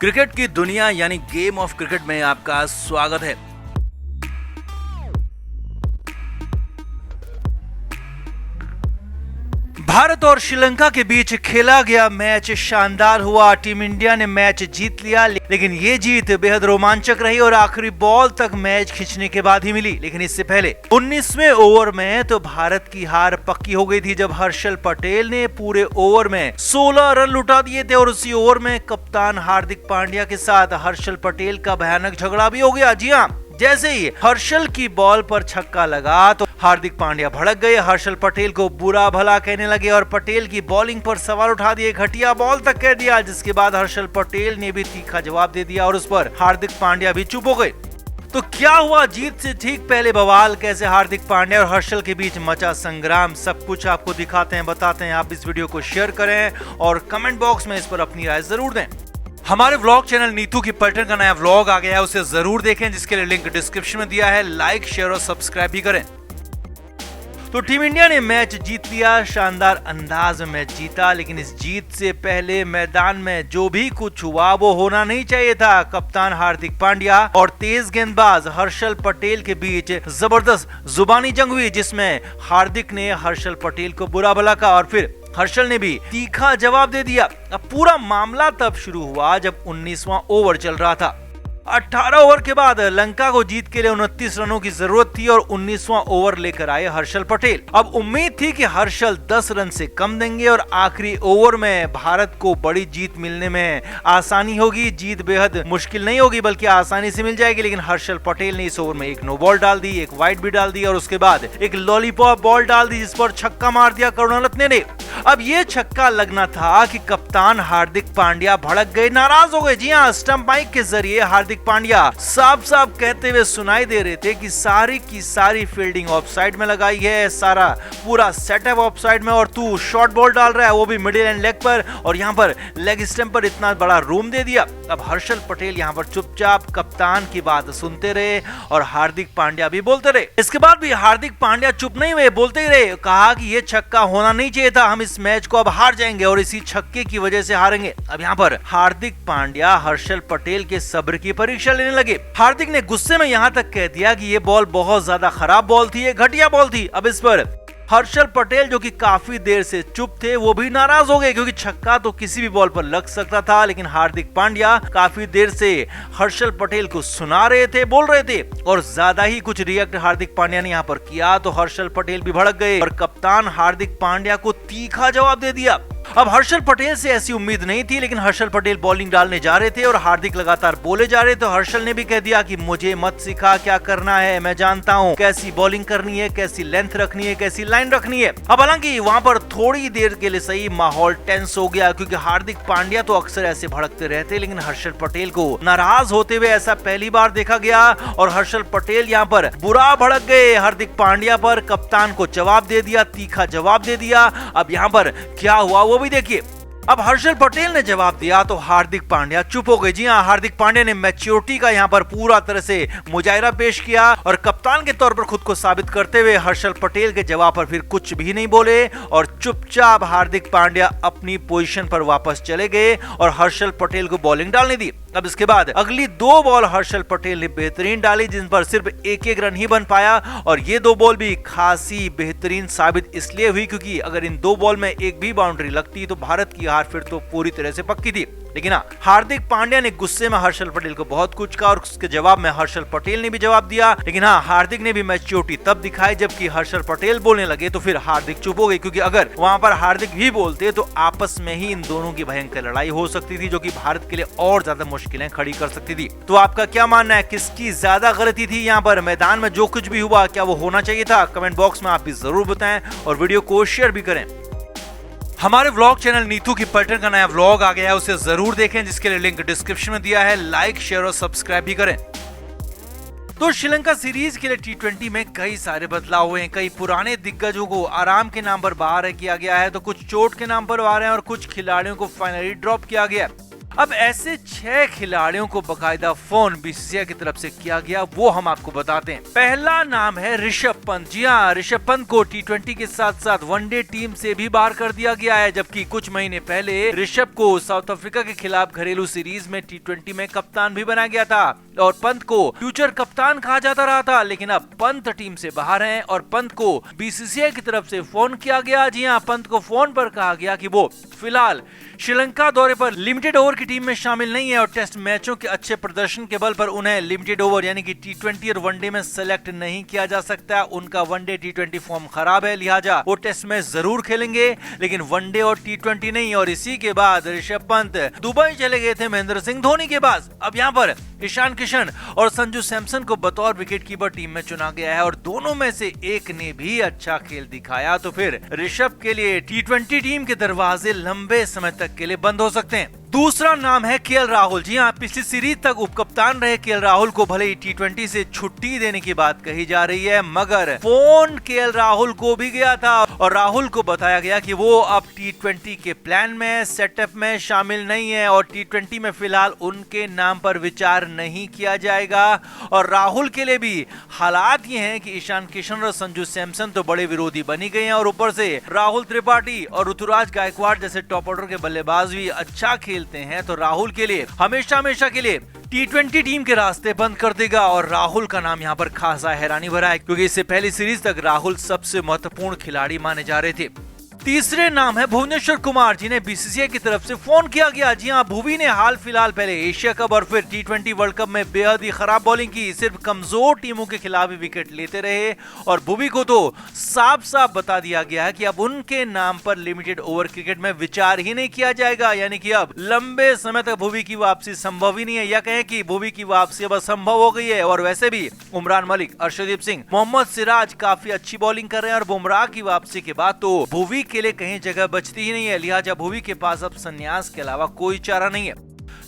Cricket की दुनिया यानी गेम ऑफ क्रिकेट में आपका स्वागत है। भारत और श्रीलंका के बीच खेला गया मैच शानदार हुआ। टीम इंडिया ने मैच जीत लिया, लेकिन ये जीत बेहद रोमांचक रही और आखिरी बॉल तक मैच खींचने के बाद ही मिली। लेकिन इससे पहले 19वें ओवर में तो भारत की हार पक्की हो गई थी, जब हर्षल पटेल ने पूरे ओवर में 16 रन लुटा दिए थे और उसी ओवर में कप्तान हार्दिक पांड्या के साथ हर्षल पटेल का भयानक झगड़ा भी हो गया। जी हाँ, जैसे ही हर्षल की बॉल पर छक्का लगा तो हार्दिक पांड्या भड़क गए, हर्षल पटेल को बुरा भला कहने लगे और पटेल की बॉलिंग पर सवाल उठा दिए, घटिया बॉल तक कह दिया। जिसके बाद हर्षल पटेल ने भी तीखा जवाब दे दिया और उस पर हार्दिक पांड्या भी चुप हो गए। तो क्या हुआ? जीत से ठीक पहले बवाल, कैसे हार्दिक पांड्या और हर्षल के बीच मचा संग्राम, सब कुछ आपको दिखाते हैं, बताते हैं। आप इस वीडियो को शेयर करें और कमेंट बॉक्स में इस पर अपनी राय जरूर दें। हमारे व्लॉग चैनल नीतू की पर्यटन का नया व्लॉग आ गया है, उसे जरूर देखें, जिसके लिए लिंक डिस्क्रिप्शन में दिया है। लाइक, शेयर और सब्सक्राइब भी करें। तो टीम इंडिया ने मैच जीत लिया, शानदार अंदाज में मैच जीता, लेकिन इस जीत से पहले मैदान में जो भी कुछ हुआ वो होना नहीं चाहिए था। कप्तान हार्दिक पांड्या और तेज गेंदबाज हर्षल पटेल के बीच जबरदस्त जुबानी जंग हुई, जिसमें हार्दिक ने हर्षल पटेल को बुरा भला कहा और फिर हर्षल ने भी तीखा जवाब दे दिया। अब पूरा मामला तब शुरू हुआ जब 19वां ओवर चल रहा था। 18 ओवर के बाद लंका को जीत के लिए 29 रनों की जरूरत थी और 19वां ओवर लेकर आए हर्षल पटेल। अब उम्मीद थी कि हर्षल 10 रन से कम देंगे और आखिरी ओवर में भारत को बड़ी जीत मिलने में आसानी होगी। जीत बेहद मुश्किल नहीं होगी बल्कि आसानी से मिल जाएगी, लेकिन हर्षल पटेल ने इस ओवर में एक नो बॉल डाल दी, एक वाइड भी डाल दी और उसके बाद एक लॉलीपॉप बॉल डाल दी, जिस पर छक्का मार दिया करुणारत्ने ने। अब ये छक्का लगना था कि कप्तान हार्दिक पांड्या भड़क गए, नाराज हो गए। जी हाँ, स्टंप माइक के जरिए हार्दिक पांड्या साफ साफ कहते हुए सुनाई दे रहे थे कि सारी की सारी फील्डिंग ऑफसाइड में लगाई है, सारा पूरा सेटअप ऑफसाइड में, और तू शॉर्ट बॉल डाल रहा है वो भी मिडिल एंड लेग पर, और यहाँ पर लेग स्टंप पर इतना बड़ा रूम दे दिया। अब हर्षल पटेल यहाँ पर चुपचाप कप्तान की बात सुनते रहे और हार्दिक पांड्या भी बोलते रहे। इसके बाद भी हार्दिक पांड्या चुप नहीं हुए, बोलते ही रहे, कहा कि ये छक्का होना नहीं चाहिए था, हम इस मैच को अब हार जाएंगे और इसी छक्के की वजह से हारेंगे। अब यहाँ पर हार्दिक पांड्या हर्षल पटेल के सब्र की परीक्षा लेने लगे। हार्दिक ने गुस्से में यहाँ तक कह दिया कि ये बॉल बहुत ज्यादा खराब बॉल थी, ये घटिया बॉल थी। अब इस पर हर्षल पटेल, जो कि काफी देर से चुप थे, वो भी नाराज हो गए, क्योंकि छक्का तो किसी भी बॉल पर लग सकता था, लेकिन हार्दिक पांड्या काफी देर से हर्षल पटेल को सुना रहे थे, बोल रहे थे, और ज्यादा ही कुछ रिएक्ट हार्दिक पांड्या ने यहाँ पर किया तो हर्षल पटेल भी भड़क गए और कप्तान हार्दिक पांड्या को तीखा जवाब दे दिया। अब हर्षल पटेल से ऐसी उम्मीद नहीं थी, लेकिन हर्षल पटेल बॉलिंग डालने जा रहे थे और हार्दिक लगातार बोले जा रहे, तो हर्षल ने भी कह दिया कि मुझे मत सिखा क्या करना है, मैं जानता हूँ कैसी बॉलिंग करनी है, कैसी लेंथ रखनी है, कैसी लाइन रखनी है। अब हालांकि वहाँ पर थोड़ी देर के लिए सही माहौल टेंस हो गया, क्योंकि हार्दिक पांड्या तो अक्सर ऐसे भड़कते रहते, लेकिन हर्षल पटेल को नाराज होते हुए ऐसा पहली बार देखा गया और हर्षल पटेल यहाँ पर बुरा भड़क गए हार्दिक पांड्या पर, कप्तान को जवाब दे दिया, तीखा जवाब दे दिया। अब यहाँ पर क्या हुआ वो भी देखिए। अब हर्षल पटेल ने जवाब दिया तो हार्दिक पांड्या चुप हो गए। जी हाँ, हार्दिक पांड्या ने मैच्योरिटी का यहाँ पर पूरा तरह से मुजाहिरा पेश किया और कप्तान के तौर पर खुद को साबित करते हुए हर्षल पटेल के जवाब पर फिर कुछ भी नहीं बोले और चुपचाप हार्दिक पांड्या अपनी पोजीशन पर वापस चले गए और हर्षल पटेल को बॉलिंग डालने दी। अब इसके बाद अगली 2 बॉल हर्षल पटेल ने बेहतरीन डाली, जिन पर सिर्फ एक रन ही बन पाया, और ये 2 बॉल भी खासी बेहतरीन साबित इसलिए हुई क्योंकि अगर इन 2 बॉल में एक भी बाउंड्री लगती तो भारत की हार फिर तो पूरी तरह से पक्की थी। लेकिन हार्दिक पांड्या ने गुस्से में हर्षल पटेल को बहुत कुछ कहा और उसके जवाब में हर्षल पटेल ने भी जवाब दिया, लेकिन हार्दिक ने भी मैच्योरिटी तब दिखाई जबकि हर्षल पटेल बोलने लगे तो फिर हार्दिक चुप हो गए, क्योंकि अगर वहां पर हार्दिक भी बोलते तो आपस में ही इन दोनों की भयंकर लड़ाई हो सकती थी, जो कि भारत के लिए और ज्यादा मुश्किलें खड़ी कर सकती थी। तो आपका क्या मानना है, किसकी ज्यादा गलती थी यहाँ पर? मैदान में जो कुछ भी हुआ क्या वो होना चाहिए था? कमेंट बॉक्स में आप भी जरूर बताएं और वीडियो को शेयर भी करें। हमारे व्लॉग चैनल नीतू की पर्यटन का नया व्लॉग आ गया है, उसे जरूर देखें, जिसके लिए लिंक डिस्क्रिप्शन में दिया है। लाइक, शेयर और सब्सक्राइब भी करें। तो श्रीलंका सीरीज के लिए T20 में कई सारे बदलाव हुए हैं। कई पुराने दिग्गजों को आराम के नाम पर बाहर किया गया है, तो कुछ चोट के नाम पर बाहर हैं और कुछ खिलाड़ियों को फाइनली ड्रॉप किया गया। अब ऐसे 6 खिलाड़ियों को बकायदा फोन बीसीसीआई की तरफ से किया गया, वो हम आपको बताते हैं। पहला नाम है ऋषभ पंत। जी हाँ, ऋषभ पंत को टी20 के साथ साथ वनडे टीम से भी बाहर कर दिया गया है, जबकि कुछ महीने पहले ऋषभ को साउथ अफ्रीका के खिलाफ घरेलू सीरीज में टी20 में कप्तान भी बनाया गया था और पंत को फ्यूचर कप्तान कहा जाता रहा था। लेकिन अब पंत टीम से बाहर हैं और पंत को बीसीसीआई की तरफ से फोन किया गया। जी हाँ, पंत को फोन पर कहा गया कि वो फिलहाल श्रीलंका दौरे पर लिमिटेड ओवर की टीम में शामिल नहीं है और टेस्ट मैचों के अच्छे प्रदर्शन के बल पर उन्हें लिमिटेड ओवर यानी कि टी20 और वनडे में सेलेक्ट नहीं किया जा सकता। उनका वनडे टी20 फॉर्म खराब है, लिहाजा वो टेस्ट मैच जरूर खेलेंगे लेकिन वनडे और टी20 नहीं। और इसी के बाद ऋषभ पंत दुबई चले गए थे महेंद्र सिंह धोनी के पास। अब यहाँ पर ईशान किशन और संजू सैमसन को बतौर विकेटकीपर टीम में चुना गया है और दोनों में से एक ने भी अच्छा खेल दिखाया, तो फिर ऋषभ के लिए टी20 टीम के दरवाजे लंबे समय तक के लिए बंद हो सकते हैं। दूसरा नाम है केएल राहुल। जी हाँ, पिछली सीरीज तक उपकप्तान रहे केएल राहुल को भले ही टी20 से छुट्टी देने की बात कही जा रही है, मगर फोन केएल राहुल को भी गया था और राहुल को बताया गया कि वो अब टी20 के प्लान में सेटअप में शामिल नहीं है और टी20 में फिलहाल उनके नाम पर विचार नहीं किया जाएगा। और राहुल के लिए भी हालात ये हैं कि ईशान किशन और संजू सैमसन तो बड़े विरोधी बनी गए हैं और ऊपर से राहुल त्रिपाठी और ऋतुराज गायकवाड़ जैसे टॉप ऑर्डर के बल्लेबाज भी अच्छा खेलते हैं, तो राहुल के लिए हमेशा के लिए टी20 टीम के रास्ते बंद कर देगा। और राहुल का नाम यहाँ पर खासा हैरानी भरा है क्योंकि इससे पहली सीरीज तक राहुल सबसे महत्वपूर्ण खिलाड़ी माने जा रहे थे। तीसरे नाम है भुवनेश्वर कुमार, जिन्हें बीसीसीआई की तरफ से फोन किया गया। जी हां, भुवी ने हाल फिलहाल पहले एशिया कप और फिर टी20 वर्ल्ड कप में बेहद ही खराब बॉलिंग की, सिर्फ कमजोर टीमों के खिलाफ ही विकेट लेते रहे और भुवी को तो साफ साफ बता दिया गया है कि अब उनके नाम पर लिमिटेड ओवर क्रिकेट में विचार ही नहीं किया जाएगा, यानी कि अब लंबे समय तक भुवी की वापसी संभव ही नहीं है, या कहें कि भुवी की वापसी अब असंभव हो गई है। और वैसे भी उमरान मलिक, अर्शदीप सिंह, मोहम्मद सिराज काफी अच्छी बॉलिंग कर रहे हैं और बुमराह की वापसी के बाद तो भुवी के लिए कहीं जगह बचती ही नहीं है, लिहाजा भुवी के पास अब संन्यास के अलावा कोई चारा नहीं है।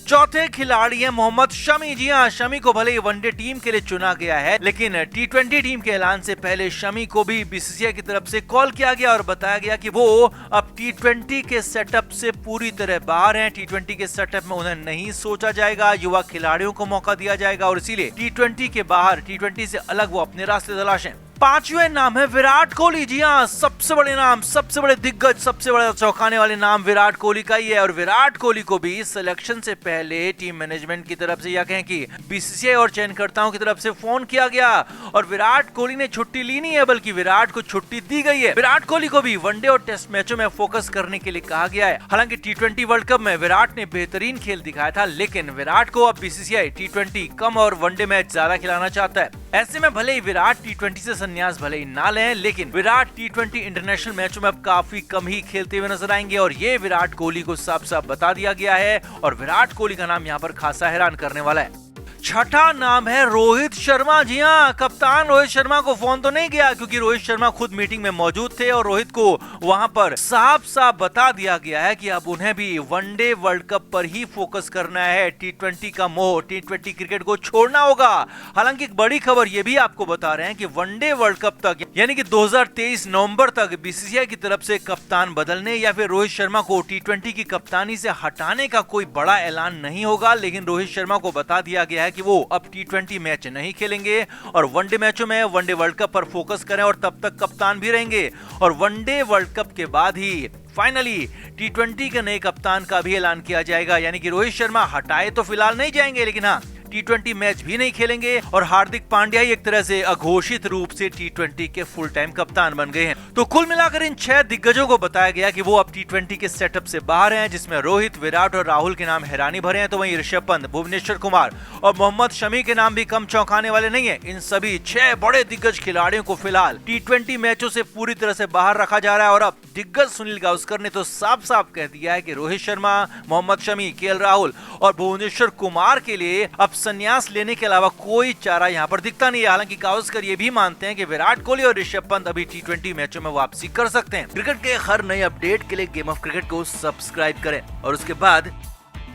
चौथे खिलाड़ी है मोहम्मद शमी। जी हां, शमी को भले ही वनडे टीम के लिए चुना गया है लेकिन टी20 टीम के ऐलान से पहले शमी को भी बीसीसीआई की तरफ से कॉल किया गया और बताया गया कि वो अब टी20 के सेटअप से पूरी तरह बाहर हैं। टी20 के सेटअप में उन्हें नहीं सोचा जाएगा, युवा खिलाड़ियों को मौका दिया जाएगा और इसीलिए टी20 के बाहर, टी20 से अलग वो अपने रास्ते तलाशें। पांचवें नाम है विराट कोहली। जी हाँ, सबसे बड़े नाम, सबसे बड़े दिग्गज, सबसे बड़ा चौंकाने वाले नाम विराट कोहली का ही है और विराट कोहली को भी सिलेक्शन से पहले टीम मैनेजमेंट की तरफ से या कहें कि बीसीसीआई और चयनकर्ताओं की तरफ से फोन किया गया और विराट कोहली ने छुट्टी ली नहीं है बल्कि विराट को छुट्टी दी गई है। विराट कोहली को भी वनडे और टेस्ट मैचों में फोकस करने के लिए कहा गया है। हालांकि टी20 वर्ल्ड कप में विराट ने बेहतरीन खेल दिखाया था लेकिन विराट को अब बीसीसीआई टी20 कम और वनडे मैच ज्यादा खिलाना चाहता है। ऐसे में भले ही विराट टी20 से संन्यास भले ही ना लें लेकिन विराट टी20 इंटरनेशनल मैचों में अब काफी कम ही खेलते हुए नजर आएंगे और ये विराट कोहली को साफ साफ बता दिया गया है और विराट कोहली का नाम यहाँ पर खासा हैरान करने वाला है। छठा नाम है रोहित शर्मा। जी हाँ, कप्तान रोहित शर्मा को फोन तो नहीं गया क्योंकि रोहित शर्मा खुद मीटिंग में मौजूद थे और रोहित को वहां पर साफ साफ बता दिया गया है कि अब उन्हें भी वनडे वर्ल्ड कप पर ही फोकस करना है, टी20 का मोह, टी20 क्रिकेट को छोड़ना होगा। हालांकि एक बड़ी खबर ये भी आपको बता रहे हैं कि वनडे वर्ल्ड कप तक यानी कि 2023 नवंबर तक बीसीसीआई की तरफ से कप्तान बदलने या फिर रोहित शर्मा को टी20 की कप्तानी से हटाने का कोई बड़ा ऐलान नहीं होगा, लेकिन रोहित शर्मा को बता दिया गया है कि वो अब टी20 मैच नहीं खेलेंगे और वनडे मैचों में वनडे वर्ल्ड कप पर फोकस करें और तब तक कप्तान भी रहेंगे और वनडे वर्ल्ड कप के बाद ही फाइनली टी20 के नए कप्तान का भी ऐलान किया जाएगा, यानी कि रोहित शर्मा हटाए तो फिलहाल नहीं जाएंगे लेकिन हाँ टी20 मैच भी नहीं खेलेंगे और हार्दिक पांड्या एक तरह से अघोषित रूप से टी20 के फुल टाइम कप्तान बन गए हैं। तो कुल मिलाकर इन 6 दिग्गजों को बताया गया कि वो अब टी20 के सेटअप से बाहर हैं, जिसमें रोहित, विराट और राहुल के नाम हैरानी भरे हैं। तो वहीं ऋषभ पंत, भुवनेश्वर कुमार और मोहम्मद शमी के नाम भी कम चौंकाने वाले नहीं है। इन सभी 6 बड़े दिग्गज खिलाड़ियों को फिलहाल टी20 मैचों से पूरी तरह से बाहर रखा जा रहा है और अब दिग्गज सुनील गावस्कर ने तो साफ साफ कह दिया है कि रोहित शर्मा, मोहम्मद शमी, केएल राहुल और भुवनेश्वर कुमार के लिए अब संन्यास लेने के अलावा कोई चारा यहाँ पर दिखता नहीं है। हालांकि गावस्कर ये भी मानते हैं कि विराट कोहली और ऋषभ पंत अभी टी20 मैचों में वापसी कर सकते हैं। क्रिकेट के हर नए अपडेट के लिए गेम ऑफ क्रिकेट को सब्सक्राइब करें और उसके बाद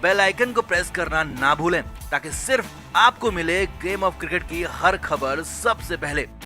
बेल आइकन को प्रेस करना ना भूलें ताकि सिर्फ आपको मिले गेम ऑफ क्रिकेट की हर खबर सबसे पहले।